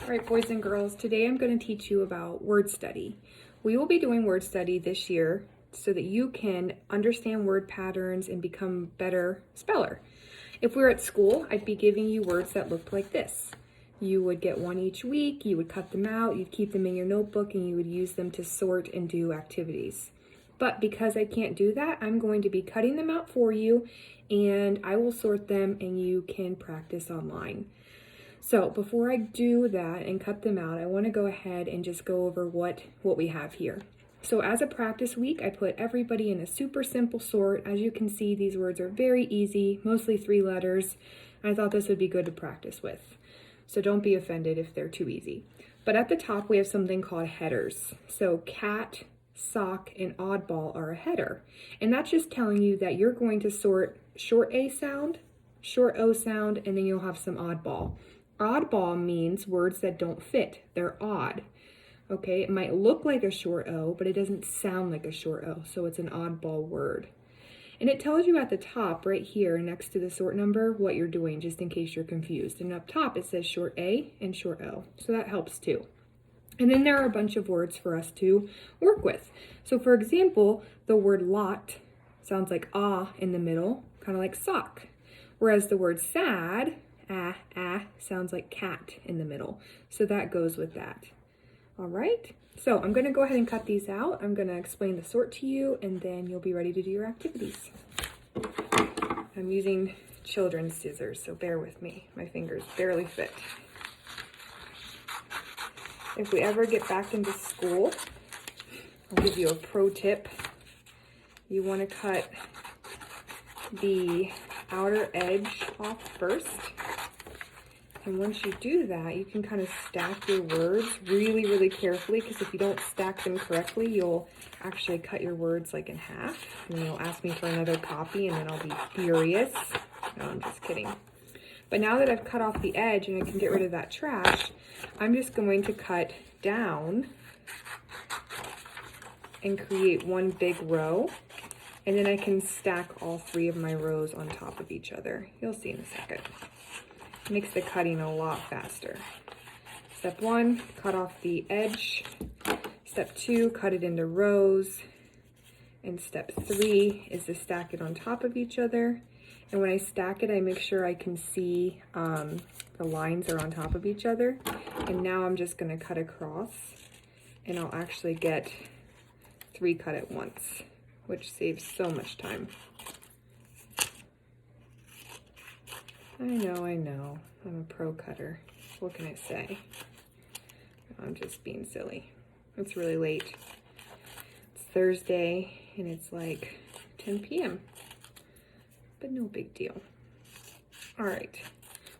All right, boys and girls, today I'm going to teach you about word study. We will be doing word study this year so that you can understand word patterns and become a better speller. If we were at school, I'd be giving you words that looked like this. You would get one each week, you would cut them out, you'd keep them in your notebook, and you would use them to sort and do activities. But because I can't do that, I'm going to be cutting them out for you, and I will sort them and you can practice online. So before I do that and cut them out, I want to go ahead and just go over what we have here. So as a practice week, I put everybody in a super simple sort. As you can see, these words are very easy, mostly 3 letters. I thought this would be good to practice with. So don't be offended if they're too easy. But at the top, we have something called headers. So cat, sock, and oddball are a header. And that's just telling you that you're going to sort short A sound, short O sound, and then you'll have some oddball. Oddball means words that don't fit. They're odd. Okay, it might look like a short O, but it doesn't sound like a short O, so it's an oddball word. And it tells you at the top right here next to the sort number what you're doing, just in case you're confused. And up top it says short A and short O, so that helps too. And then there are a bunch of words for us to work with. So for example, the word lot sounds like ah in the middle, kind of like sock. Whereas the word sad, sounds like cat in the middle. So that goes with that. All right, so I'm gonna go ahead and cut these out. I'm gonna explain the sort to you, and then you'll be ready to do your activities. I'm using children's scissors, so bear with me. My fingers barely fit. If we ever get back into school, I'll give you a pro tip. You wanna cut the outer edge off first. And once you do that, you can kind of stack your words really, really carefully, because if you don't stack them correctly, you'll actually cut your words like in half. And then you'll ask me for another copy, and then I'll be furious. No, I'm just kidding. But now that I've cut off the edge and I can get rid of that trash, I'm just going to cut down and create one big row. And then I can stack all 3 of my rows on top of each other. You'll see in a second. Makes the cutting a lot faster. Step 1, cut off the edge. Step 2, cut it into rows. And step 3 is to stack it on top of each other. And when I stack it, I make sure I can see the lines are on top of each other. And now I'm just gonna cut across, and I'll actually get 3 cut at once, which saves so much time. I know. I'm a pro cutter. What can I say? I'm just being silly. It's really late. It's Thursday, and it's like 10 p.m. But no big deal. All right.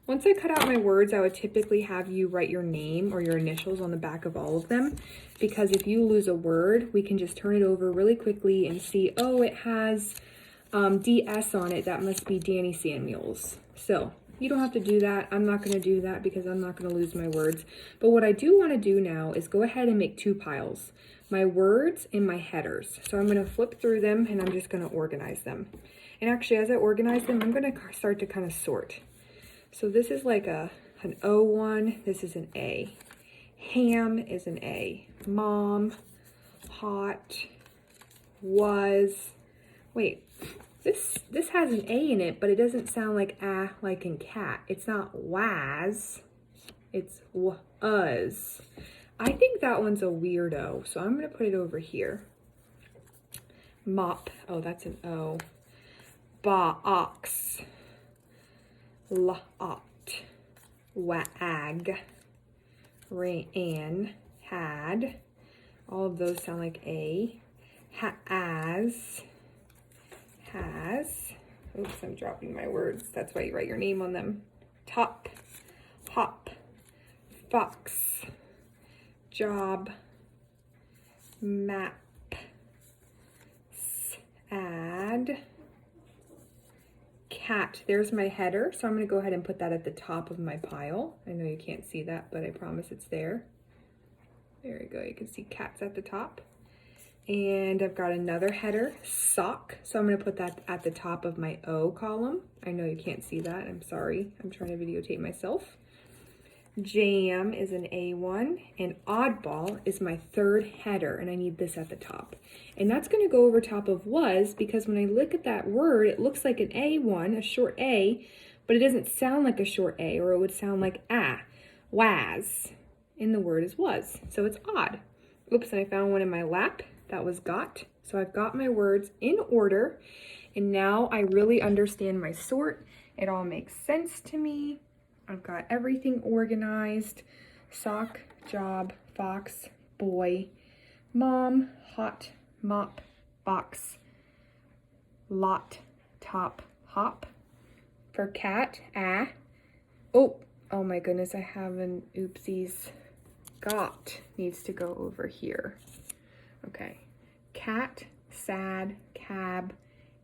Once I cut out my words, I would typically have you write your name or your initials on the back of all of them, because if you lose a word, we can just turn it over really quickly and see, oh, it has DS on it. That must be Danny Samuels. So you don't have to do that. I'm not going to do that because I'm not going to lose my words. But what I do want to do now is go ahead and make 2 piles, my words and my headers. So I'm going to flip through them, and I'm just going to organize them. And actually, as I organize them, I'm going to start to kind of sort. So this is like an O one. This is an A. Ham is an A. Mom, hot, was. Wait. This has an A in it, but it doesn't sound like like in cat. It's not was, it's was. I think that one's a weirdo, so I'm gonna put it over here. Mop, oh, that's an O. Box, lot, wag, ran, had. All of those sound like A. Has. Oops, I'm dropping my words. That's why you write your name on them. Top, hop, fox, job, map, sad, cat. There's my header, so I'm going to go ahead and put that at the top of my pile. I know you can't see that, but I promise it's there. There you go. You can see cats at the top. And I've got another header, sock. So I'm going to put that at the top of my O column. I know you can't see that. I'm sorry. I'm trying to videotape myself. Jam is an A1, and oddball is my third header, and I need this at the top. And that's going to go over top of was, because when I look at that word, it looks like an A1, a short A, but it doesn't sound like a short A, or it would sound like was, and the word is was, so it's odd. Oops, and I found one in my lap. That was got. So I've got my words in order, and now I really understand my sort. It all makes sense to me. I've got everything organized. Sock, job, fox, boy, mom, hot, mop, box, lot, top, hop. For cat, oh my goodness, I have an oopsies. Got needs to go over here. Okay. Cat, sad, cab,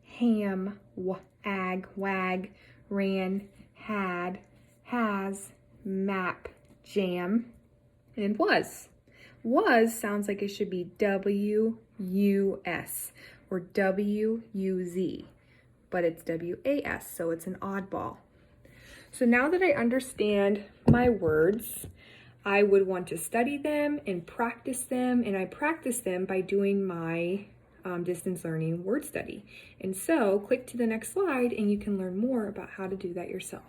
ham, wag, ran, had, has, map, jam, and was. Was sounds like it should be W-U-S or W-U-Z, but it's W-A-S, so it's an oddball. So now that I understand my words, I would want to study them and practice them, and I practice them by doing my distance learning word study. And so click to the next slide and you can learn more about how to do that yourself.